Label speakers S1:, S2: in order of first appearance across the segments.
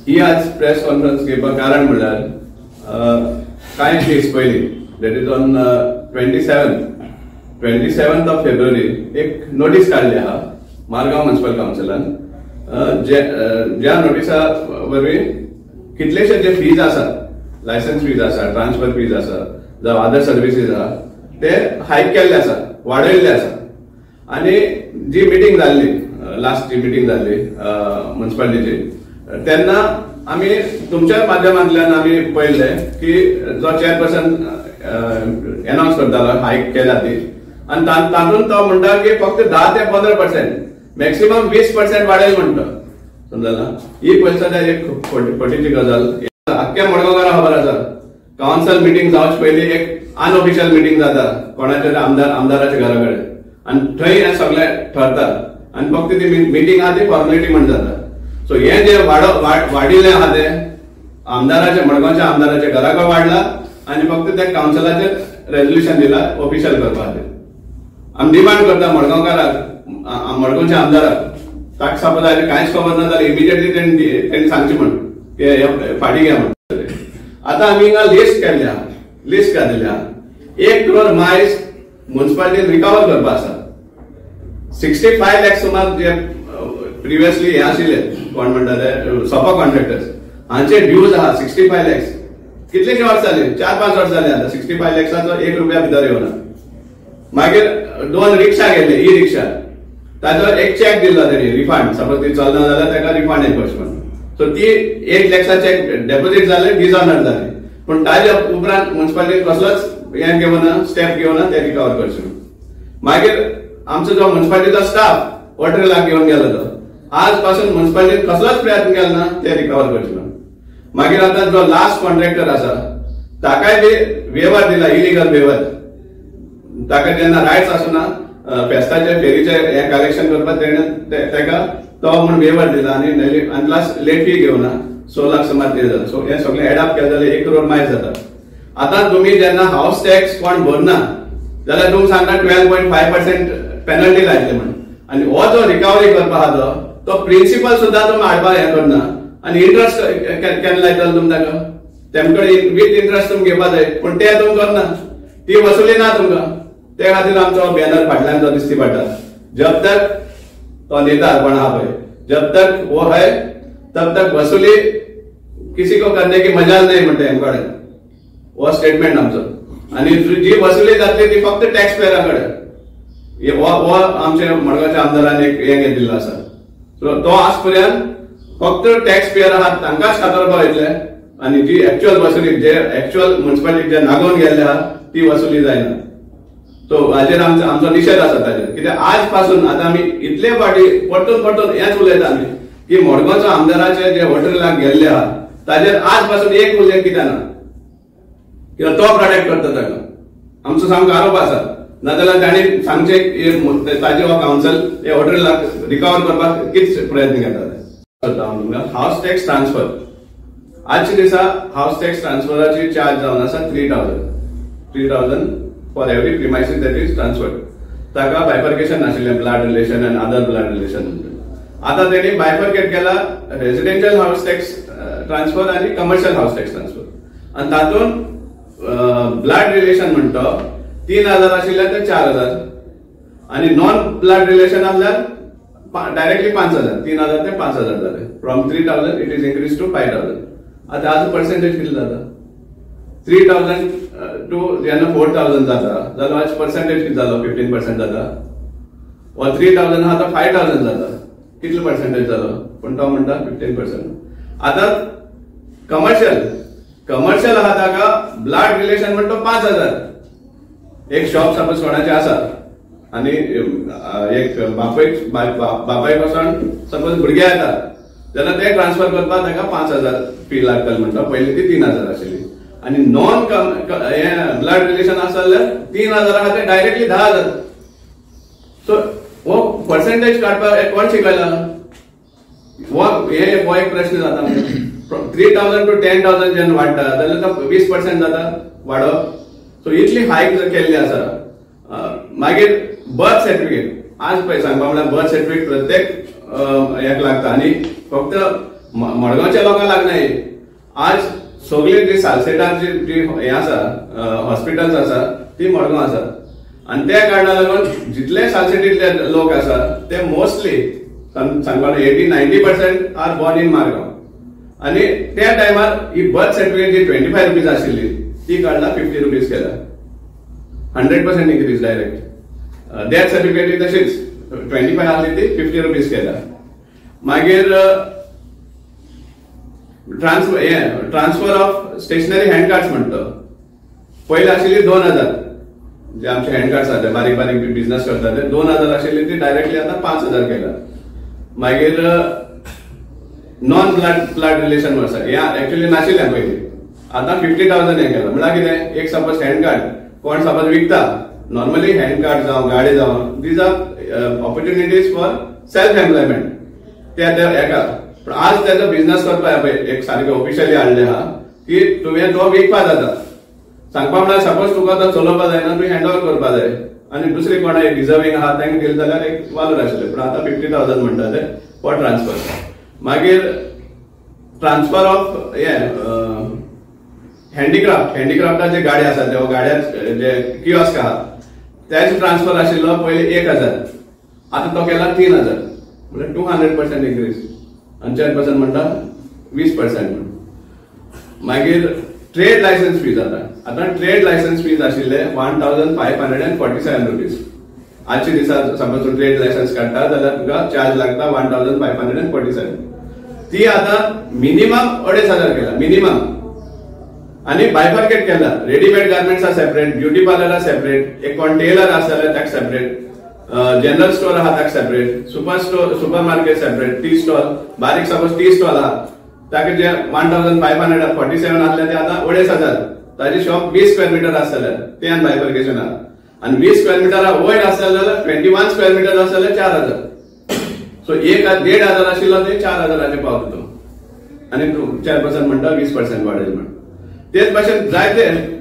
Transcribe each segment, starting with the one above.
S1: ही आज press conference घेवपाक कारण म्हणल्यार कांय दीस पयलीं that is on 27th of February एक नोटीस काढली आहा मारगांव म्युनिसिपल काउन्सिलान ज्या नोटिसा वरवीं कितलेशे जे फीज आसात लायसन्स फीज आसा ट्रान्सफर फीज आसा जावं अदर सर्विसीस आहा ते हायक केल्ले आसा वाडयल्ले आसा आणि जी मिटींग जाल्ली लास्ट जी मिटींग जाल्ली म्युनिसिपालिटीची तेन्ना आमी तुमच्या माध्यमांतल्यान आमी पळयल्ले की जो चेअरपर्सन अनाउन्स करतालो हायक केल्या ती आणि तातूंत तो म्हणटा की फक्त 10 ते 15% मॅक्सिमम 20% वाडयले म्हणटा समजला ही पयली एक फटीची गजाल आख्ख्या मडगांवकारांक खबर आसा काउन्सिल मिटींग जावचे पयलीं एक अनऑफिशियल मिटींग जाता कोणाच्या आमदाराच्या घरा कडेन आणि थंय हे सगळे ठरता आणि फक्त ती मिटींग आहा ती फॉर्मेलिटी म्हण जाता सो हे जे वाडिल्ले आहा ते मडगांवच्या आमदाराच्या घरा कडेन वाडला आणि फक्त त्या काउन्सिलाचेर रेजोल्युशन दिला ऑफिशियल करपाक आमी डिमांड करता मडगांवच्या आमदाराक ताका सपोज आयले कांयच खबर ना जाल्यार इमिजिएटली तेणी सांगचे म्हण की फाटी घ्या म्हण आता आमी हिंगा लिस्ट काडिल्ली आहा 1 crore मायज म्युनिसिपालिटीन रिकवर करपा आसा 65 लाख सुमार जे प्रिवियसली हे आशिल्ले कोण म्हणटा ते सोपा कॉन्ट्रॅक्टर्स हांचे ड्यूज आहा 65 lakhs कितलेशे वर्स जाले 4-5 वर्स जाले आता 65 lakhsचो 1 रुपया भितर येवना मागीर 2 रिक्षा गेले ई रिक्षा ताजो एक चेक दिल्लो तेणी रिफंड सपोज ती चलना जाल्यार ताका रिफंड येवपाचो म्हणून सो ती 8 lakhsचे डेपोजीट जाले डिसऑनर जाले पण ताज्या उपरांत म्युनिसिपालिटीन कसलोच हे घेवना स्टेप घेवना ते रिकवर करचे मागीर आमचो जो म्युनिसिपालिटीचो स्टाफ वॉटरलाक घेवन गेलो तो आज पासून म्युनिसिपालिटीन कसलोच प्रयत्न केलो ना ते रिकवर करचे मागीर आता जो लास्ट कॉन्ट्रॅक्टर आसा ताकाय बी वेवर दिला इलिगल वेवर ताका जेन्ना रायट्स आसना फेस्ताचे फेरीचे हे कलेक्शन करपाक तेका तो म्हण वेवर दिला आणि लास्ट लेट फी घेवना 16 लाख सुमार ते जाता सो हे सगळे एड अप केले जाल्यार 1 crore मायज जाता आता तुम्ही जेन्ना हाऊस टॅक्स कोण भरना जाल्यार तुमकां सांगता 12.5% पेनल्टी लायतले म्हण आणि हो जो रिकवरी करपा आहा तो प्रिन्सिपल सुद्धा तुम्ही हाडपाक हे करना आणि इंट्रस्ट केन्ना लायतलो तुमी ताका तेमकडे विथ इंट्रस्ट तुमी घेवपा जाय पण ते तुमी करना ती वसुली ना तुमकां ते खातीर आमचो बॅनर फाटल्यान जो दिसती पडटा जब तक तो नेता पण आहा पळय जब तक वो है तब तक वसुली किसी को करने की मजाल नाही म्हणटा हेमकडे वो स्टेटमेंट आमचो आणि जी वसुली जातली ती फक्त टॅक्स पेयराकडे वो आमच्या मडगांवच्या आमदारांनी एक हे दिल्लो आसा सो तो आज पर्यंत फक्त टॅक्स पेयर आहात तांकांच खातरपाक वयतले आणि जी एक्चुअल वसुली जे एक्चुअल म्युनिसिपालिटी जे नागोवन गेल्ले आहा ती वसुली जायना सो हाजेर आमचो निशेध आसा ताजेर कित्याक आज पासून आता आमी इतले फाटी परतून हेच उलयता आमी की मडगांवच्या आमदाराचे जे वॉटरलाक गेल्ले आहा ताजेर आज पासून एक उल्लेख कित्याक ना कित्याक तो प्रोटेक्ट करता ताका आमचो सामको आरोप आसा नाजाल्यार ताणी सांगचे ताजे हो काउन्सिल हे वॉटरलाक रिकवर करपाक कितें प्रयत्न घेता हाऊस टॅक्स ट्रान्सफर आजच्या दिसा हाऊस टॅक्स ट्रान्सफराची चार्ज जावन आसा 3,000 for every premises that is transferred ताका बायफर्केशन नाशिल्लें ब्लड रिलेशन आनी अदर ब्लड रिलेशन आता तेणी बायफर्केट केला रेजिडेन्शियल हाऊस टॅक्स ट्रान्सफर आणि कमर्शियल हाऊस टॅक्स ट्रान्सफर आणि तातूंत ब्लड रिलेशन म्हणतो 3,000 आशिल्ले ते 4,000 आणि नॉन ब्लड रिलेशन आसल्यार डायरेक्टली 5,000 3,000 ते 5,000 जाले from 3,000 it is increase to 5,000 आता आज पर्सेंटेज किती जाता 3,000 टू जेन्ना 4,000 जाता जाल्यार आज पर्सेंटेज किती जालो 15% जाता व 3,000 आहा तो 5,000 जाता कितले पर्सेंटेज जालो पण तो म्हणटा 15%. आता कमर्शियल आहा ताका ब्लड रिलेशन म्हणतो 5,000 एक शॉप सपोज कोणाचे आसा आणि एक बापाय पासून सपोज भुरगे येता जाल्यार ते ट्रान्सफर करपाक ताका 5,000 फी लागतली म्हणटा पयलीं ती 3,000 आशिल्ली आणि नॉन ब्लड रिलेशन आसा जाल्यार 3,000 आहा ते डायरेक्टली 10,000 सो वो पर्सेंटेज काडपाक कोण शिकयला वो एक प्रश्न जाता 3,000 टू 10,000 जेन्ना वाडटा जाल्यार तो 20% जाता वाडप सो इतली हायक केल्ली आसा मागीर बर्थ सर्टिफिकेट आज पळय सांगपा म्हळ्यार बर्थ सर्टिफिकेट प्रत्येक एक लागता आणि फक्त मडगावच्या लोकांक लागनाय. आज सगळे जे सालसेटार जी हे आसा हॉस्पिटल्स आसा ती मडगांव आसात. आणि त्या कारणाक लागून जितले सालसेटीतले लोक आसा ते मोस्टली सांगपाक 80-90% आर बॉर्न इन मारगांव. आणि त्या टायमार ही बर्थ सर्टिफिकेट जी 25 रुपीज आशिल्ली ती काडला 50 रुपीज केला. 100% इन्क्रीज डायरेक्ट. डेथ सर्टिफिकेट तशीच 25 आसली ती 50 रुपीज केला. मागीर transfer of stationery hand cards म्हणतो. पहिले आशिल्ली 2000 जे आमचे हँड कार्ड्स आसा बारीक बारीक बिझनेस करतात ते 2000 आशिल्ली ती डायरेक्टली आता 5000 केला. मागीर नॉन ब्लड रिलेशन आसा हे ऍक्च्युअली नाशिल्लें पयलीं. आता 50,000 हे केला. म्हळ्यार कितें एक सपोज हँड कार्ड कोण सपोज विकता नॉर्मली हँड कार्ड जावं गाडी जावं these are opportunities for self employment त्या हेका. पण आज त्याचा बिझनेस करपा एक सारखे ऑफिशियली हाडले आहा की तुवें तो विकपा जाता. सांगपा म्हळ्यार सपोज तुका तो चलोवपा जायना तुवें हँड ओव्हर करपा जाय आनी दुसरी कोण डिजर्विंग आहा तांकां दिले जाल्यार एक वालोर आसलें. पण आता 50,000 म्हणटा ते फॉर ट्रान्सफर. मागीर ट्रान्सफर ऑफ हँडीक्राफ्टाचे जे गाडी आसा ते गाड्या जे किऑस्क आहा त्याचे ट्रान्सफर आशिल्लो पयलीं 1000 आता तो केला 3000 म्हणजे 200% इन्क्रीज. आणि 4% म्हणटा 20%. मागीर ट्रेड लायसन्स फीज आता ट्रेड लायसन्स फीज आशिल्ले 1547 रुपीज. आजच्या दिसा सपोज तूं ट्रेड लायसन्स काडटा जाल्यार तुका चार्ज लागता 1547. ती आता मिनिमम 2500 केला मिनिमम. आणि बायफर्केट केला. Readymade garments are separate, beauty parlour are separate, एक कोण टेलर आसा जाल्यार ताका सेपरेट, जनरल स्टोर आहा ताका separate, super market separate, tea stall बारीक सपोज टी स्टॉल आहा ताका जे 1547 आसले ते आता 2500. ताजी शॉप 20 स्क्वेअर मीटर आसतले ते आनी बायफर्केशन आहा. आणि 20 स्क्वेअर मीटर वयर आसतले जाल्यार 21 स्क्वेअर मीटर आसतले 4000. सो 1,500 आशिल्लो ते 4000 पावता तो. आणि 4% म्हणटा 20% वाडयले म्हण. तेच भाशेन जायते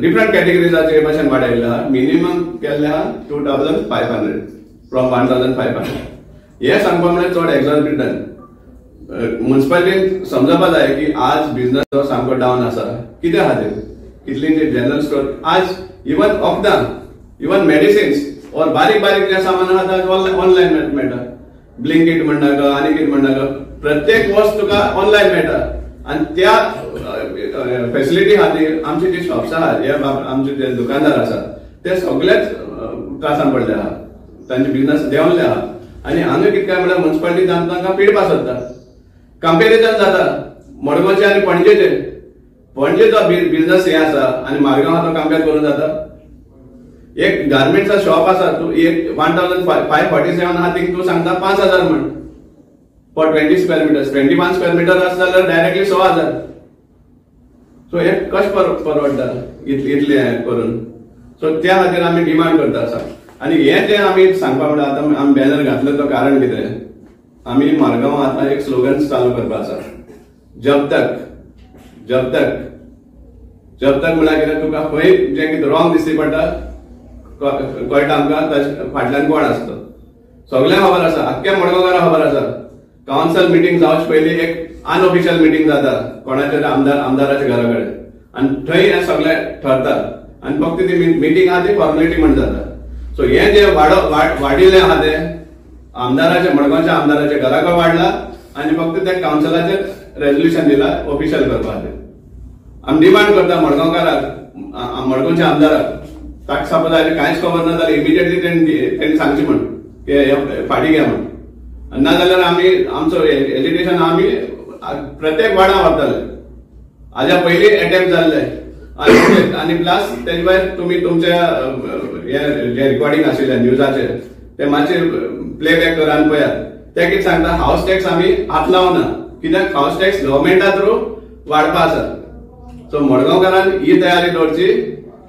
S1: डिफरंट कॅटेगरीजाचे भाशेन वाडयले आहा. मिनिमम केल्ले आहा 2500 फ्रॉम 1500. हे सांगपा म्हळ्यार चड एक्झॉर्बिटंट. म्युन्सिपालिटीन समजपा जाय की आज बिझनेस जो सामको डावन आसा कित्या खातीर. कितलींची जनरल स्टोर आज इवन वखदां इवन मेडिसिन्स और बारीक बारीक जे सामान आहा ताका ऑनलायन मेळटा. ब्लिंकिट म्हणनाका आनी कितें म्हणनाका प्रत्येक वस्त तुका ऑनलायन मेळटा. आणि त्या फॅसिलिटी खातीर आमचे जे शॉप्स आहात हे आमचे जे दुकानदार आसात ते सगळेच त्रासान पडले आहात. तांचे बिझनेस देंवले आहा. आणि हांगा कितें काय म्हळ्यार म्युन्सिपालिटी तांकां पिडपा सोदता. कंपेरिजन जाता मडगांवचे आणि पणजेचे. पणजेचो बिझनेस हे आसा आणि मारगांव तो कंपेर करून जाता. एक गार्मेंट्सचा शॉप आसा तू एक 1547 आहा थिंग तू सांगता 5000 म्हण for 20 square metres. 21 square metre आसता जाल्यार डायरेक्टली 6000. सो हे कशें परवडटा इतले करून. सो त्या खातीर आमी डिमांड करता आसा. आणि हे जे आमी सांगपा म्हळ्यार आतां आमी बॅनर घातलो तो कारण कितें आमी मारगांव आतां एक स्लोगन चालू करपा आसा. जब तक म्हळ्यार कितें तुका खंय जें कितें रॉंग दिसती पडटा कळटा आमकां ताचे फाटल्यान कोण आसता. सगळ्यांक खबर आसा आख्ख्या मडगांवकारांक खबर आसा. काउन्सिल मिटींग जावचे पयलीं एक अनऑफिशियल मिटींग जाता कोणाच्या आमदाराच्या घरा कडेन आनी थंय हे सगळे ठरता. आणि फक्त ती मिटींग आहा ती फॉर्मेलिटी म्हण जाता. सो हे जे वाडिल्ले आहा ते आमदाराच्या मडगांवच्या आमदाराच्या घराक वाडला आणि फक्त त्या काउन्सिलाचेर रेझोल्युशन दिला ऑफिशियल करपा खातीर. आमी डिमांड करता मडगांवकाराक मडगांवच्या आमदाराक ताका सपोज आयले कांयच खबर ना जाल्यार इमिडिएटली तेणी सांगचे म्हण की फाटी घ्या म्हण. ना जाल्यार आमी आमचो एज्युकेशन आमी प्रत्येक वाडा व्हरतले. हाज्या पयलीं अटेम्प्ट जाल्ले आणि प्लस तेजे भायर तुमी तुमच्या जे रिकॉर्डिंग आशिल्ले न्यूजाचे ते मातशे प्लेबॅक करा आनी पळयात. ते कितें सांगता हाऊस टॅक्स आमी हात लावना कित्याक हाऊस टॅक्स गव्हर्मेंटा थ्रू वाडपा आसा. सो मडगांवकारान ही तयारी दवरची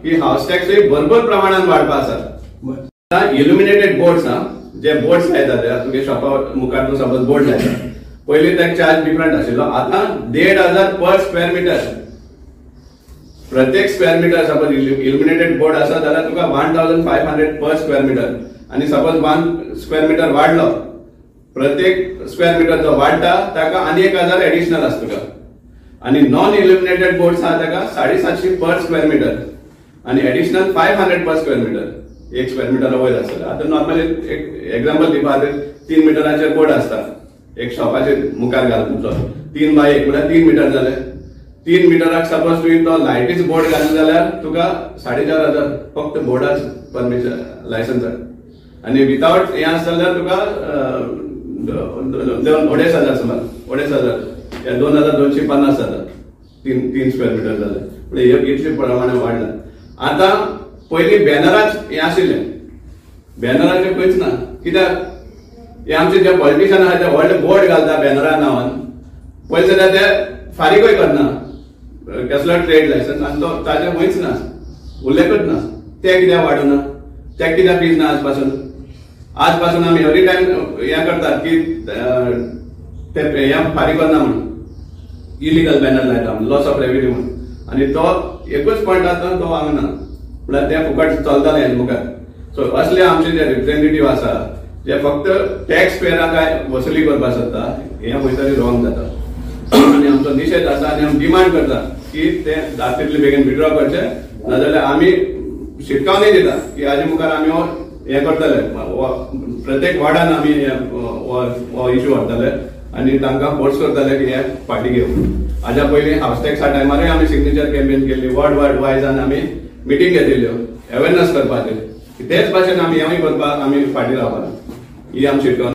S1: की हाऊस टॅक्सूय भरपूर प्रमाणात वाडपा आसा. इल्युमिनेटेड बोर्ड्स जे बोर्ड्स लायतात तुमगे शॉपा मुखार तूं सपोज बोर्ड लायता पयलीं ताका चार्ज डिफरंट आशिल्लो. आतां 1,500 पर स्क्वेअर मीटर. प्रत्येक square metre suppose illuminated board आसा जाल्यार तुका 1500 पर स्क्वेअर मीटर. आणि सपोज 1 स्क्वेअर मीटर वाढलो प्रत्येक स्क्वेअर मीटर जो वाढता ताका आनी 1000 एडिशनल आसता तुका आणि नॉन इल्युमिनेटेड बोर्ड्स आहा ताका 750 पर स्क्वेअर मीटर आणि एडिशनल 500 पर स्क्वेअर मीटर एक स्क्वेअर मीटर वयर आसता. आता नॉर्मली एक एक्झाम्पल दिवपाक 3 मीटराचे बोर्ड असता एक शॉपाचे मुखार घाल तुमचो 3 बाय 1 म्हळ्यार 3 मीटर जाले. 3 मीटराक सपोज तुवें तो लायटीच बोर्ड घातलो जाल्यार तुका 4500 फक्त बोर्डाच परमिशन लायसन्स आणि विथआउट हे आसता जाल्यार तुका 2,500 समज 2,500 या 2,250 जाता 3 स्क्वेअर मीटर जाले. म्हणजे इतले प्रमाणे वाढला. आता पयलीं बॅनराच हे आशिल्ले बॅनराचे खंयच ना कित्याक हे आमचे जे पॉलिटिशियन आहा ते व्हडले बोर्ड घालता बॅनरा नांवान पयलीं जाल्यार ते फारीकय करना कसलो ट्रेड लायसन्स आनी तो ताजे खंयच ना उल्लेखच ना. ते कित्याक वाडूना ते कित्याक फीज ना आज पासून आमी एवरी टायम हे करतात की ते हे फारीक करना म्हणून इलिगल बॅनर लायता लॉस ऑफ रेव्हेन्यू म्हणून आणि तो एकूच पॉयंट आसा तो हांगा ना म्हळ्यार ते फुकट चलताले हे मुखार. सो असले आमचे जे रिप्रेझेंटेटिव्ह आसा जे फक्त टॅक्स पेयराक वसुली करपाक सोदता हे खंयतरी रॉंग जाता आणि आमचो निशेध आसा आणि आमी डिमांड करता की ते जाता तितले बेगीन विड्रॉ करचे नाजाल्यार आमी शिटकावणी दिता की हाजे मुखार आमी हे करतले प्रत्येक वार्डान आमी हो इश्यू हाडटले आणि तांकां फोर्स करतले की हे फाटी घेवून. हाज्या पयलीं हाऊस टॅक्सा टायमारूय आमी सिग्नेचर कॅम्पेन केल्ली वर्ल्ड वायज आमी मिटींग घेतिल्ल्यो अवेरनेस करपाचे तेच भाशेन आमी हेंवूय करपाक आमी फाटी रावपाक ही आमची